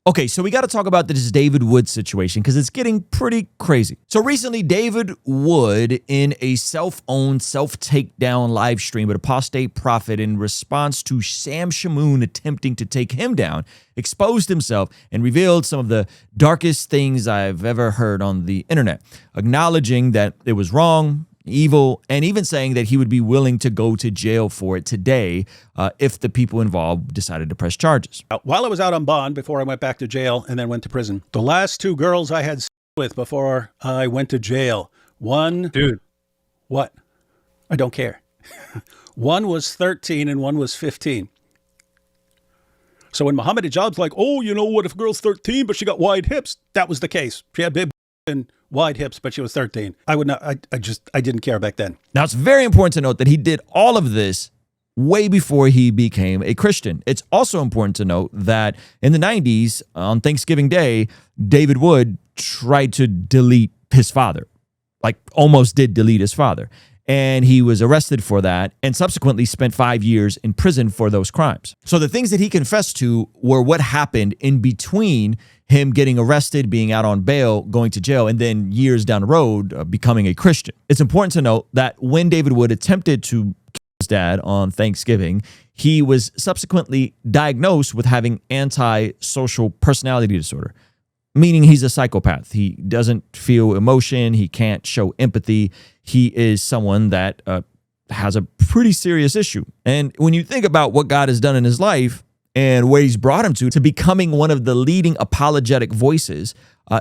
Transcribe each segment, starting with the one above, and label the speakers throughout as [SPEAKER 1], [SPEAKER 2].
[SPEAKER 1] Okay, so we got to talk about this David Wood situation because it's getting pretty crazy. So recently, David Wood, in a self-owned, self-takedown live stream with Apostate Prophet in response to Sam Shamoon attempting to take him down, exposed himself and revealed some of the darkest things I've ever heard on the internet, acknowledging that it was wrong, evil, and even saying that he would be willing to go to jail for it today if the people involved decided to press charges.
[SPEAKER 2] While I was out on bond before I went back to jail and then went to prison, the last two girls I had with before I went to jail, one...
[SPEAKER 3] Dude.
[SPEAKER 2] What? I don't care. One was 13 and one was 15. So when Muhammad Hijab's like, oh, you know what, if a girl's 13 but she got wide hips, that was the case. She had big and wide hips, but she was 13. I would not, I didn't care back then.
[SPEAKER 1] Now, it's very important to note that he did all of this way before he became a Christian. It's also important to note that in the 90s, on Thanksgiving Day, David Wood tried to delete his father, like almost did delete his father. And he was arrested for that and subsequently spent 5 years in prison for those crimes. So the things that he confessed to were what happened in between him getting arrested, being out on bail, going to jail, and then years down the road, becoming a Christian. It's important to note that when David Wood attempted to kill his dad on Thanksgiving, he was subsequently diagnosed with having antisocial personality disorder, meaning he's a psychopath. He doesn't feel emotion. He can't show empathy. He is someone that has a pretty serious issue. And when you think about what God has done in his life and where he's brought him to becoming one of the leading apologetic voices,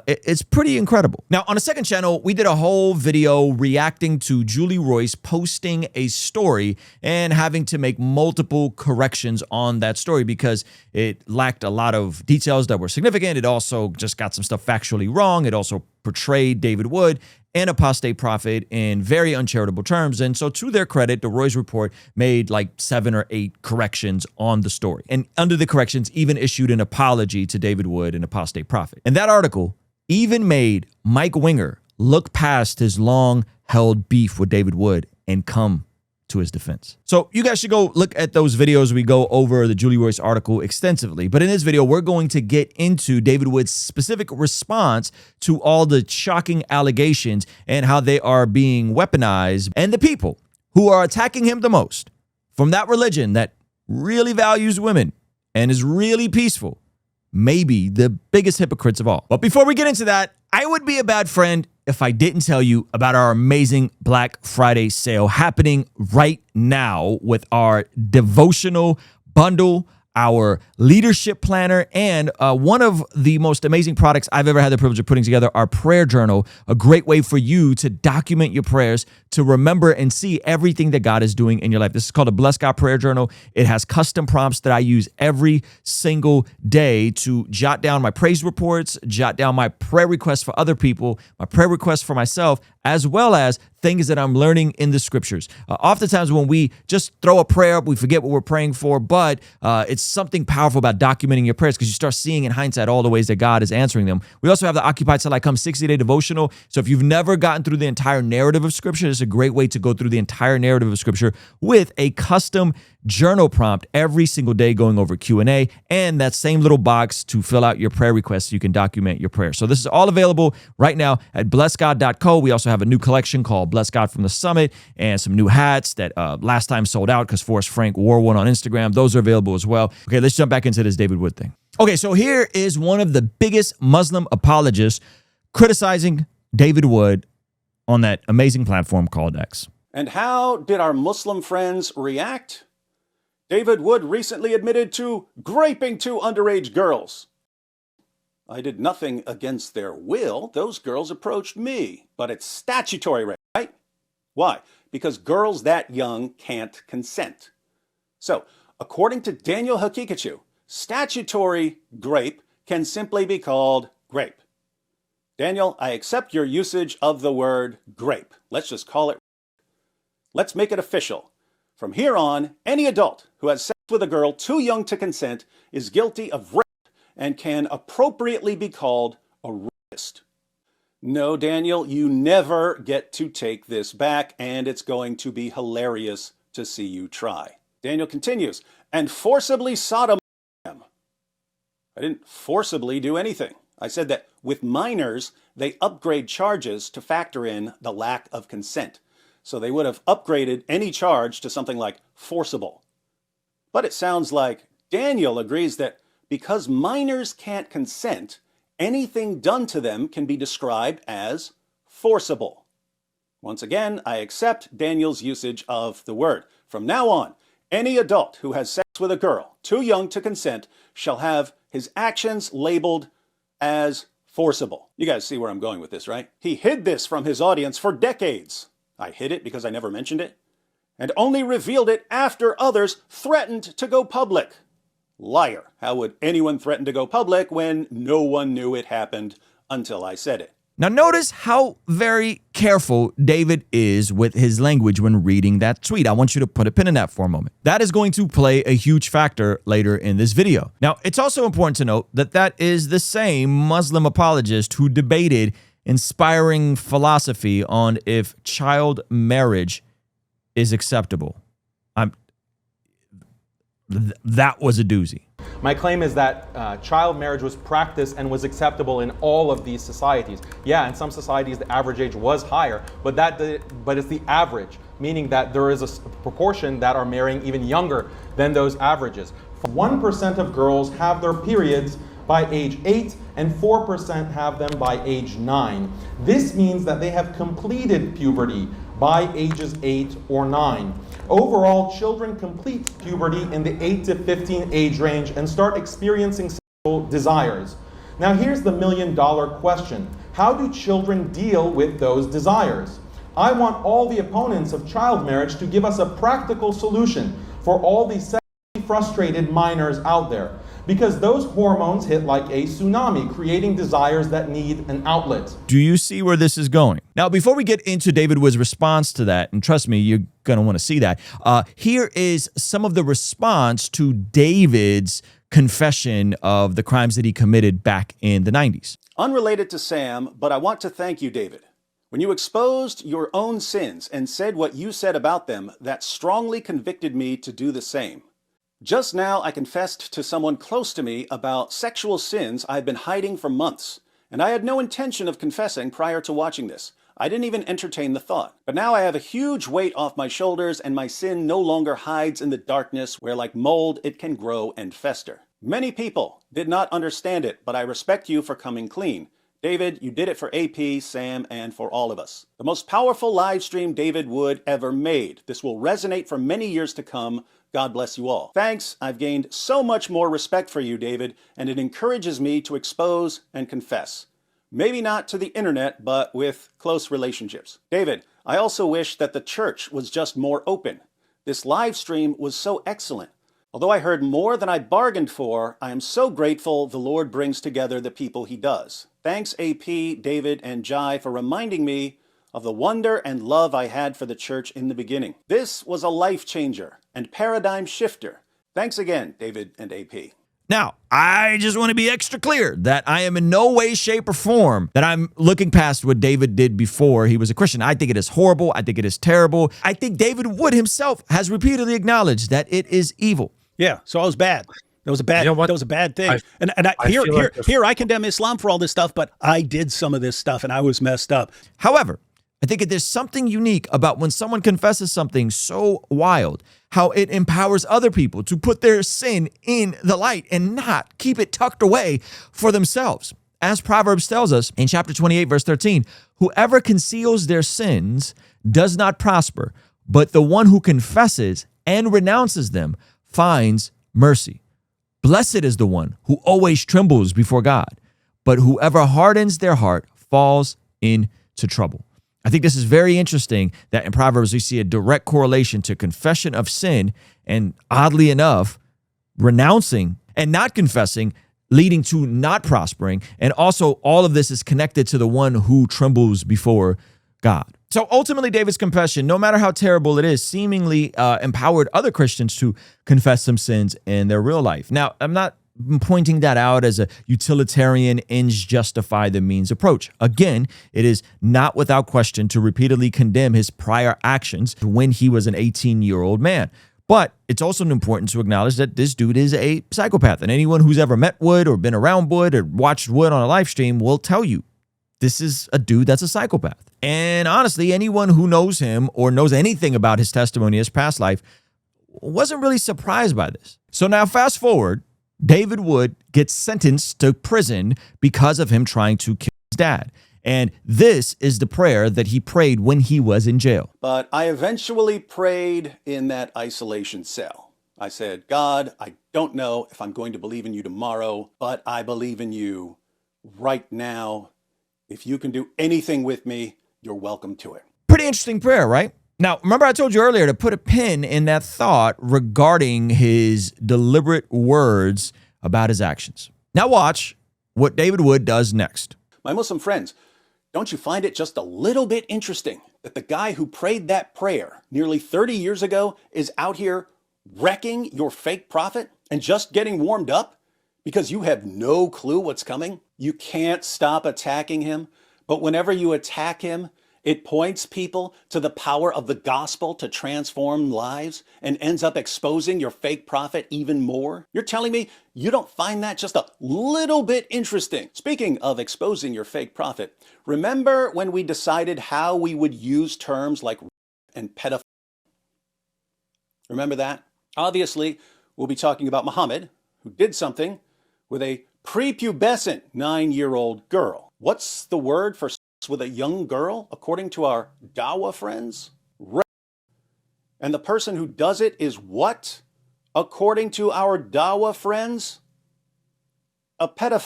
[SPEAKER 1] it's pretty incredible. Now, on a second channel, we did a whole video reacting to Julie Royce posting a story and having to make multiple corrections on that story because it lacked a lot of details that were significant. It also just got some stuff factually wrong. It also portrayed David Wood and Apostate Prophet in very uncharitable terms. And so to their credit, the Royce Report made like 7 or 8 corrections on the story. And under the corrections, even issued an apology to David Wood and Apostate Prophet. And that article even made Mike Winger look past his long-held beef with David Wood and come to his defense. So you guys should go look at those videos. We go over the Julie Royce article extensively. But in this video, we're going to get into David Wood's specific response to all the shocking allegations and how they are being weaponized, and the people who are attacking him the most from that religion that really values women and is really peaceful, maybe the biggest hypocrites of all. But before we get into that, I would be a bad friend if I didn't tell you about our amazing Black Friday sale happening right now with our devotional bundle, our leadership planner, and one of the most amazing products I've ever had the privilege of putting together, our prayer journal, a great way for you to document your prayers, to remember and see everything that God is doing in your life. This is called a Bless God Prayer Journal. It has custom prompts that I use every single day to jot down my praise reports, jot down my prayer requests for other people, my prayer requests for myself, as well as things that I'm learning in the scriptures. Oftentimes when we just throw a prayer up, we forget what we're praying for, but it's something powerful about documenting your prayers because you start seeing in hindsight all the ways that God is answering them. We also have the Occupy Till I Come 60-day devotional. So if you've never gotten through the entire narrative of scripture, it's a great way to go through the entire narrative of scripture with a custom journal prompt every single day going over Q&A and that same little box to fill out your prayer requests so you can document your prayer. So this is all available right now at blessgod.co. We also have a new collection called Bless God from the Summit and some new hats that last time sold out because Forrest Frank wore one on Instagram. Those are available as well. Okay, let's jump back into this David Wood thing. Okay, so here is one of the biggest Muslim apologists criticizing David Wood on that amazing platform called X.
[SPEAKER 2] And how did our Muslim friends react? David Wood recently admitted to graping 2 underage girls. I did nothing against their will. Those girls approached me, but it's statutory rape, right? Why? Because girls that young can't consent. So, according to Daniel Hakikachu, statutory grape can simply be called grape. Daniel, I accept your usage of the word grape. Let's just call it. Let's make it official. From here on, any adult who has sex with a girl too young to consent is guilty of rape and can appropriately be called a rapist. No, Daniel, you never get to take this back, and it's going to be hilarious to see you try. Daniel continues, and forcibly sodomize them. I didn't forcibly do anything. I said that with minors, they upgrade charges to factor in the lack of consent. So they would have upgraded any charge to something like forcible. But it sounds like Daniel agrees that because minors can't consent, anything done to them can be described as forcible. Once again, I accept Daniel's usage of the word. From now on, any adult who has sex with a girl too young to consent shall have his actions labeled as forcible. You guys see where I'm going with this, right? He hid this from his audience for decades. I hid it because I never mentioned it, and only revealed it after others threatened to go public. Liar. How would anyone threaten to go public when no one knew it happened until I said it?
[SPEAKER 1] Now notice how very careful David is with his language when reading that tweet. I want you to put a pin in that for a moment. That is going to play a huge factor later in this video. Now, it's also important to note that that is the same Muslim apologist who debated inspiring philosophy on if child marriage is acceptable. That was a doozy.
[SPEAKER 3] My claim is that child marriage was practiced and was acceptable in all of these societies. Yeah, in some societies the average age was higher, but it's the average, meaning that there is a proportion that are marrying even younger than those averages. 1% of girls have their periods by age 8 and 4% have them by age 9. This means that they have completed puberty by ages 8 or 9. Overall, children complete puberty in the 8 to 15 age range and start experiencing sexual desires. Now here's the million-dollar question. How do children deal with those desires? I want all the opponents of child marriage to give us a practical solution for all these sexually frustrated minors out there, because those hormones hit like a tsunami, creating desires that need an outlet.
[SPEAKER 1] Do you see where this is going? Now, before we get into David Wood's response to that, and trust me, you're going to want to see that, here is some of the response to David's confession of the crimes that he committed back in the 90s.
[SPEAKER 2] Unrelated to Sam, but I want to thank you, David. When you exposed your own sins and said what you said about them, that strongly convicted me to do the same. Just now, I confessed to someone close to me about sexual sins I've been hiding for months, and I had no intention of confessing prior to watching this. I didn't even entertain the thought. But now I have a huge weight off my shoulders, and my sin no longer hides in the darkness where, like mold, it can grow and fester. Many people did not understand it, but I respect you for coming clean. David, you did it for AP, Sam, and for all of us. The most powerful live stream David Wood ever made. This will resonate for many years to come. God bless you all. Thanks. I've gained so much more respect for you, David, and it encourages me to expose and confess. Maybe not to the internet, but with close relationships. David, I also wish that the church was just more open. This live stream was so excellent. Although I heard more than I bargained for, I am so grateful the Lord brings together the people he does. Thanks, AP, David, and Jai, for reminding me of the wonder and love I had for the church in the beginning. This was a life changer and paradigm shifter. Thanks again, David and AP.
[SPEAKER 1] Now, I just want to be extra clear that I am in no way, shape, or form that I'm looking past what David did before he was a Christian. I think it is horrible. I think it is terrible. I think David Wood himself has repeatedly acknowledged that it is evil.
[SPEAKER 4] Yeah, so I was bad. That was a bad. You know what? That was a bad thing. Here I condemn Islam for all this stuff, but I did some of this stuff and I was messed up.
[SPEAKER 1] However, I think there's something unique about when someone confesses something so wild, how it empowers other people to put their sin in the light and not keep it tucked away for themselves. As Proverbs tells us in chapter 28, verse 13, whoever conceals their sins does not prosper, but the one who confesses and renounces them finds mercy. Blessed is the one who always trembles before God, but whoever hardens their heart falls into trouble. I think this is very interesting that in Proverbs we see a direct correlation to confession of sin and, oddly enough, renouncing and not confessing leading to not prospering. And also all of this is connected to the one who trembles before God. So ultimately, David's confession, no matter how terrible it is, seemingly empowered other Christians to confess some sins in their real life. Now, I'm not pointing that out as a utilitarian ends justify the means approach. Again, it is not without question to repeatedly condemn his prior actions when he was an 18-year-old man. But it's also important to acknowledge that this dude is a psychopath. And anyone who's ever met Wood or been around Wood or watched Wood on a live stream will tell you this is a dude that's a psychopath. And honestly, anyone who knows him or knows anything about his testimony, his past life, wasn't really surprised by this. So now fast forward, David Wood gets sentenced to prison because of him trying to kill his dad. And this is the prayer that he prayed when he was in jail.
[SPEAKER 2] But I eventually prayed in that isolation cell. I said, God, I don't know if I'm going to believe in you tomorrow, but I believe in you right now. If you can do anything with me, you're welcome to it.
[SPEAKER 1] Pretty interesting prayer, right? Now, remember I told you earlier to put a pin in that thought regarding his deliberate words about his actions. Now watch what David Wood does next.
[SPEAKER 2] My Muslim friends, don't you find it just a little bit interesting that the guy who prayed that prayer nearly 30 years ago is out here wrecking your fake prophet and just getting warmed up because you have no clue what's coming? You can't stop attacking him, but whenever you attack him, it points people to the power of the gospel to transform lives and ends up exposing your fake prophet even more. You're telling me you don't find that just a little bit interesting? Speaking of exposing your fake prophet, remember when we decided how we would use terms like and pedophile? Remember that? Obviously, we'll be talking about Muhammad, who did something with a prepubescent 9-year-old girl. What's the word for with a young girl, according to our Dawa friends? Rape. And the person who does it is what? According to our Dawa friends? A pedophile.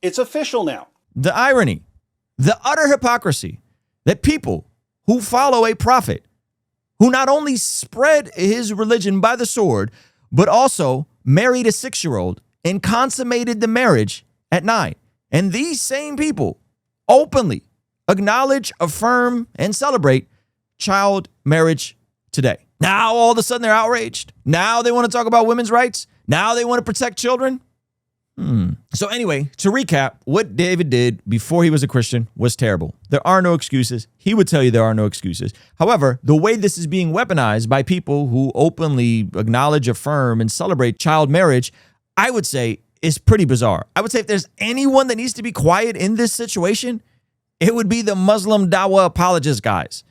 [SPEAKER 2] It's official now.
[SPEAKER 1] The irony, the utter hypocrisy that people who follow a prophet who not only spread his religion by the sword, but also married a 6-year-old and consummated the marriage at 9. And these same people openly acknowledge, affirm, and celebrate child marriage today. Now, all of a sudden, they're outraged. Now they want to talk about women's rights. Now they want to protect children. So anyway, to recap, what David did before he was a Christian was terrible. There are no excuses. He would tell you there are no excuses. However, the way this is being weaponized by people who openly acknowledge, affirm, and celebrate child marriage, I would say is pretty bizarre. I would say if there's anyone that needs to be quiet in this situation, it would be the Muslim Dawa apologist guys.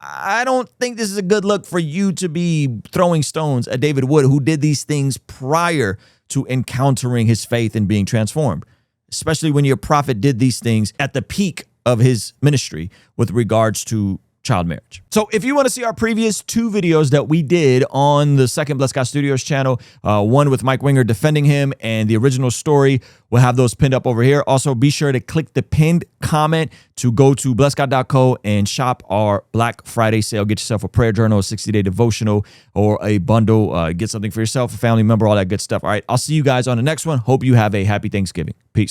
[SPEAKER 1] I don't think this is a good look for you to be throwing stones at David Wood, who did these things prior to encountering his faith and being transformed, especially when your prophet did these things at the peak of his ministry with regards to child marriage. So if you want to see our previous 2 videos that we did on the Second Blessed God Studios channel, one with Mike Winger defending him and the original story, we'll have those pinned up over here. Also, be sure to click the pinned comment to go to blessedgod.co and shop our Black Friday sale. Get yourself a prayer journal, a 60-day devotional, or a bundle. Get something for yourself, a family member, all that good stuff. All right, I'll see you guys on the next one. Hope you have a happy Thanksgiving. Peace.